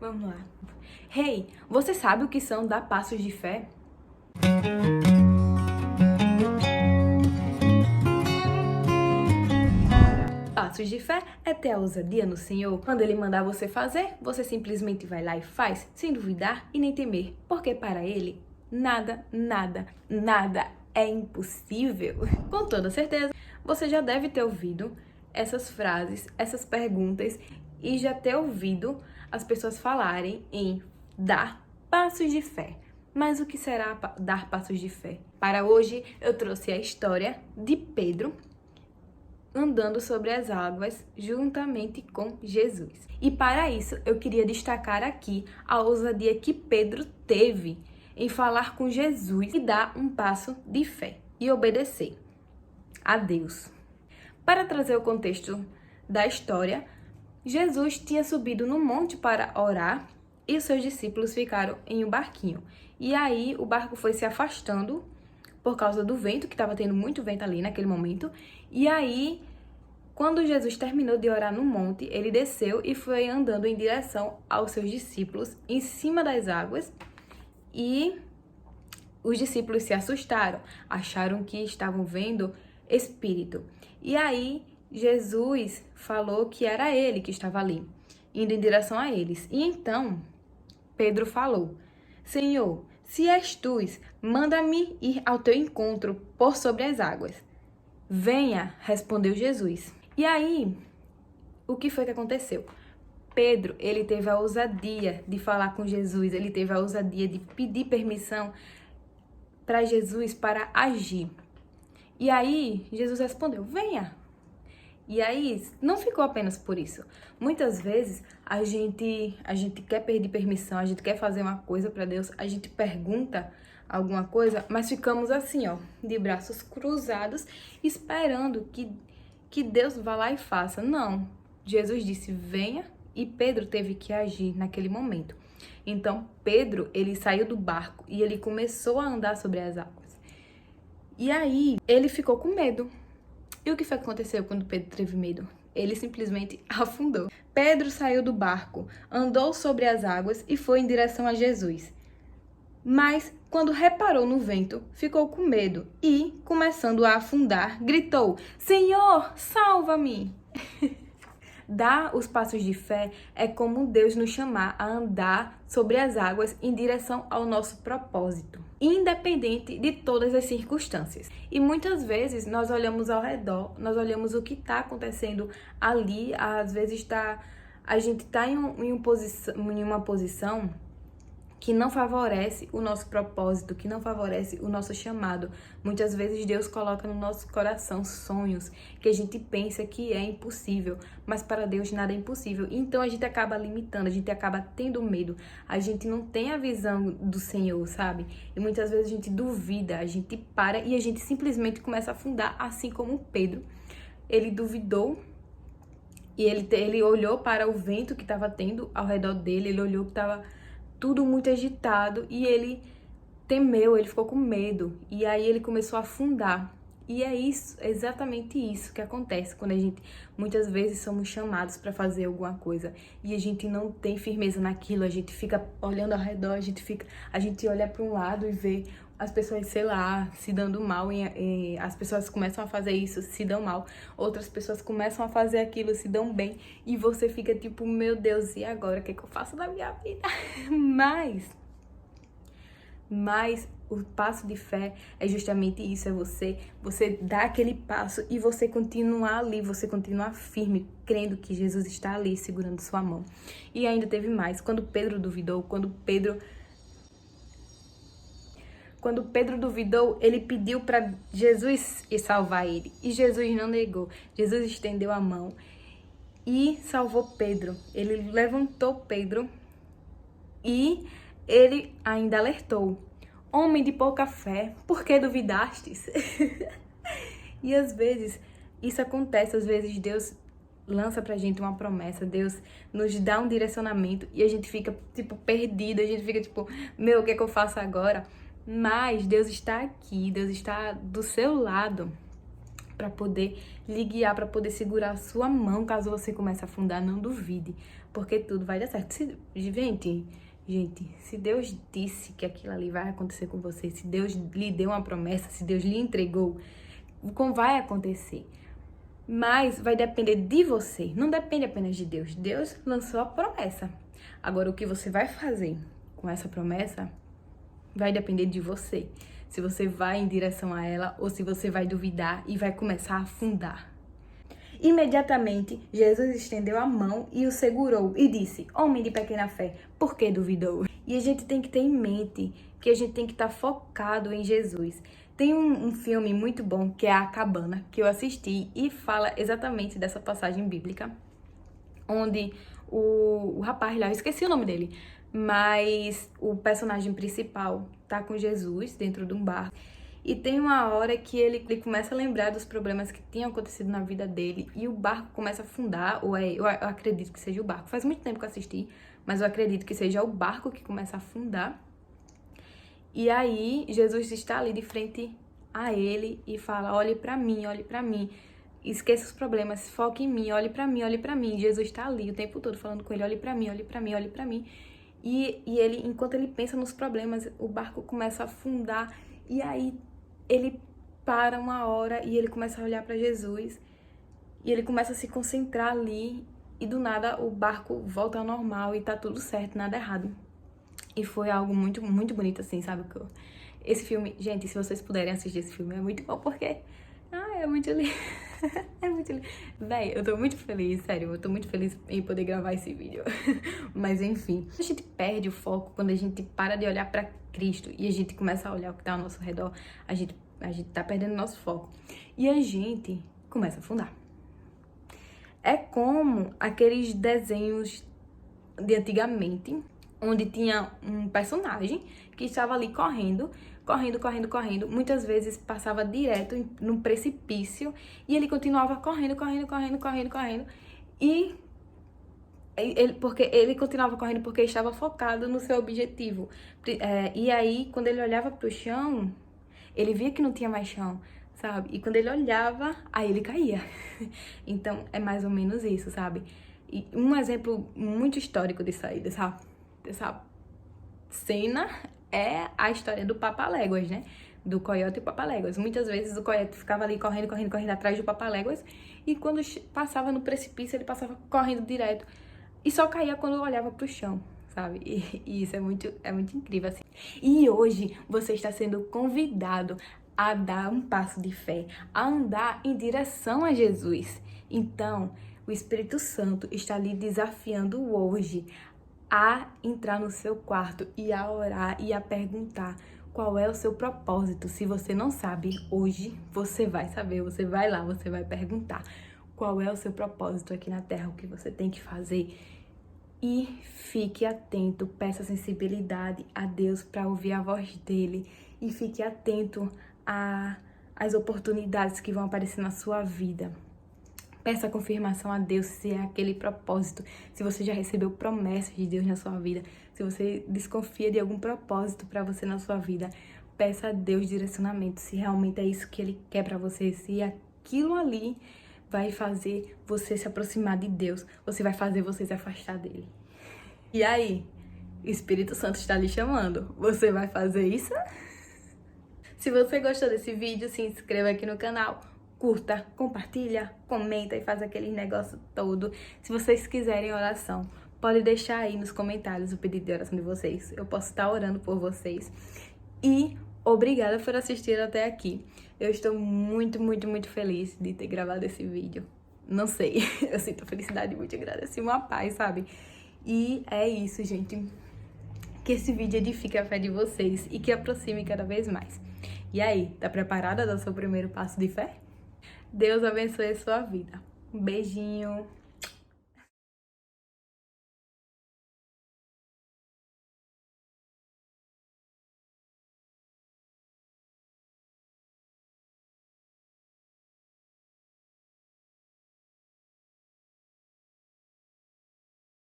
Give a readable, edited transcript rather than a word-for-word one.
Vamos lá. Hey, você sabe o que são dar passos de fé? Passos de fé é ter a ousadia no Senhor. Quando Ele mandar você fazer, você simplesmente vai lá e faz, sem duvidar e nem temer. Porque para Ele, nada é impossível. Com toda certeza, você já deve ter ouvido essas frases, essas perguntas e já ter ouvido as pessoas falarem em dar passos de fé. Mas o que será dar passos de fé? Para hoje, eu trouxe a história de Pedro andando sobre as águas juntamente com Jesus. E para isso, eu queria destacar aqui a ousadia que Pedro teve em falar com Jesus e dar um passo de fé e obedecer a Deus. Para trazer o contexto da história, Jesus tinha subido no monte para orar e os seus discípulos ficaram em um barquinho. E aí o barco foi se afastando por causa do vento, que estava tendo muito vento ali naquele momento. E aí, quando Jesus terminou de orar no monte, ele desceu e foi andando em direção aos seus discípulos em cima das águas. E os discípulos se assustaram, acharam que estavam vendo espírito. E aí, Jesus falou que era ele que estava ali, indo em direção a eles. E então, Pedro falou: Senhor, se és tu, manda-me ir ao teu encontro por sobre as águas. Venha, respondeu Jesus. E aí, o que foi que aconteceu? Pedro, ele teve a ousadia de falar com Jesus, ele teve a ousadia de pedir permissão para Jesus para agir. E aí, Jesus respondeu: venha. E aí, não ficou apenas por isso. Muitas vezes, a gente quer pedir permissão, a gente quer fazer uma coisa para Deus, a gente pergunta alguma coisa, mas ficamos assim, ó, de braços cruzados, esperando que Deus vá lá e faça. Não. Jesus disse: venha, e Pedro teve que agir naquele momento. Então, Pedro, ele saiu do barco e ele começou a andar sobre as águas. E aí, ele ficou com medo. E o que foi que aconteceu quando Pedro teve medo? Ele simplesmente afundou. Pedro saiu do barco, andou sobre as águas e foi em direção a Jesus. Mas, quando reparou no vento, ficou com medo e, começando a afundar, gritou: Senhor, salva-me! Dar os passos de fé é como Deus nos chamar a andar sobre as águas em direção ao nosso propósito, independente de todas as circunstâncias. E muitas vezes nós olhamos ao redor, nós olhamos o que está acontecendo ali, às vezes a gente está em uma posição que não favorece o nosso propósito, que não favorece o nosso chamado. Muitas vezes Deus coloca no nosso coração sonhos que a gente pensa que é impossível, mas para Deus nada é impossível. Então a gente acaba limitando, a gente acaba tendo medo, a gente não tem a visão do Senhor, sabe? E muitas vezes a gente duvida, a gente para e a gente simplesmente começa a afundar, assim como Pedro. Ele duvidou e ele olhou para o vento que estava tendo ao redor dele, ele olhou que estava tudo muito agitado e ele temeu, ele ficou com medo e aí ele começou a afundar. E é isso, é exatamente isso que acontece quando a gente muitas vezes somos chamados para fazer alguma coisa e a gente não tem firmeza naquilo, a gente fica olhando ao redor, a gente olha para um lado e vê as pessoas, sei lá, se dando mal, as pessoas começam a fazer isso, se dão mal, outras pessoas começam a fazer aquilo, se dão bem, e você fica tipo, meu Deus, e agora, o que é que eu faço da minha vida? Mas o passo de fé é justamente isso, é você dar aquele passo e você continuar ali, você continuar firme, crendo que Jesus está ali, segurando sua mão. E ainda teve mais, quando Pedro duvidou, quando Pedro duvidou, ele pediu para Jesus salvar ele. E Jesus não negou. Jesus estendeu a mão e salvou Pedro. Ele levantou Pedro e ele ainda alertou: homem de pouca fé, por que duvidastes? E às vezes isso acontece, às vezes Deus lança pra gente uma promessa, Deus nos dá um direcionamento e a gente fica tipo perdido, a gente fica tipo, meu, o que é que eu faço agora? Mas Deus está aqui, Deus está do seu lado para poder lhe guiar, para poder segurar a sua mão caso você comece a afundar. Não duvide, porque tudo vai dar certo. Gente, se Deus disse que aquilo ali vai acontecer com você, se Deus lhe deu uma promessa, se Deus lhe entregou, vai acontecer. Mas vai depender de você, não depende apenas de Deus. Deus lançou a promessa. Agora, o que você vai fazer com essa promessa vai depender de você. Se você vai em direção a ela ou se você vai duvidar e vai começar a afundar. Imediatamente, Jesus estendeu a mão e o segurou e disse: homem de pequena fé, por que duvidou? E a gente tem que ter em mente que a gente tem que estar focado em Jesus. Tem um filme muito bom que é A Cabana, que eu assisti e fala exatamente dessa passagem bíblica, onde o rapaz lá, eu esqueci o nome dele, mas o personagem principal tá com Jesus dentro de um barco. E tem uma hora que ele começa a lembrar dos problemas que tinham acontecido na vida dele e o barco começa a afundar, eu acredito que seja o barco. Faz muito tempo que eu assisti, mas eu acredito que seja o barco que começa a afundar. E aí Jesus está ali de frente a ele e fala: olhe pra mim, esqueça os problemas, foque em mim, olhe pra mim, olhe pra mim. Jesus está ali o tempo todo falando com ele: olhe pra mim, olhe pra mim, olhe pra mim. E ele, enquanto ele pensa nos problemas, o barco começa a afundar e aí ele para uma hora e ele começa a olhar para Jesus e ele começa a se concentrar ali e do nada o barco volta ao normal e tá tudo certo, nada errado. E foi algo muito, muito bonito assim, sabe? Esse filme, gente, se vocês puderem assistir esse filme, é muito bom porque é muito lindo. É muito lindo. Véi, eu tô muito feliz, sério, eu tô muito feliz em poder gravar esse vídeo. Mas enfim, a gente perde o foco quando a gente para de olhar pra Cristo e a gente começa a olhar o que tá ao nosso redor, a gente tá perdendo nosso foco. E a gente começa a afundar. É como aqueles desenhos de antigamente, onde tinha um personagem que estava ali correndo, muitas vezes passava direto no precipício e ele continuava correndo, e ele continuava correndo porque estava focado no seu objetivo. E aí, quando ele olhava para o chão, ele via que não tinha mais chão, sabe? E quando ele olhava, aí ele caía. Então, é mais ou menos isso, sabe? E um exemplo muito histórico dessa cena é a história do Papaléguas, né? Do Coiote e o Papaléguas. Muitas vezes o Coiote ficava ali correndo atrás do Papaléguas e quando passava no precipício, ele passava correndo direto e só caía quando olhava pro chão, sabe? E isso é muito incrível, assim. E hoje você está sendo convidado a dar um passo de fé, a andar em direção a Jesus. Então, o Espírito Santo está lhe desafiando hoje a entrar no seu quarto e a orar e a perguntar qual é o seu propósito. Se você não sabe, hoje você vai saber, você vai lá, você vai perguntar qual é o seu propósito aqui na Terra, o que você tem que fazer. E fique atento, peça sensibilidade a Deus para ouvir a voz dele e fique atento às oportunidades que vão aparecer na sua vida. Peça confirmação a Deus se é aquele propósito, se você já recebeu promessas de Deus na sua vida, se você desconfia de algum propósito para você na sua vida, peça a Deus direcionamento, se realmente é isso que Ele quer para você, se aquilo ali vai fazer você se aproximar de Deus, ou se vai fazer você se afastar dele. E aí, o Espírito Santo está lhe chamando, você vai fazer isso? Se você gostou desse vídeo, se inscreva aqui no canal. Curta, compartilha, comenta e faz aquele negócio todo. Se vocês quiserem oração, pode deixar aí nos comentários o pedido de oração de vocês. Eu posso estar orando por vocês. E obrigada por assistir até aqui. Eu estou muito, muito, muito feliz de ter gravado esse vídeo. Não sei, eu sinto felicidade muito grande, assim, uma paz, sabe? E é isso, gente. Que esse vídeo edifique a fé de vocês e que aproxime cada vez mais. E aí, tá preparada a dar o seu primeiro passo de fé? Deus abençoe a sua vida. Um beijinho.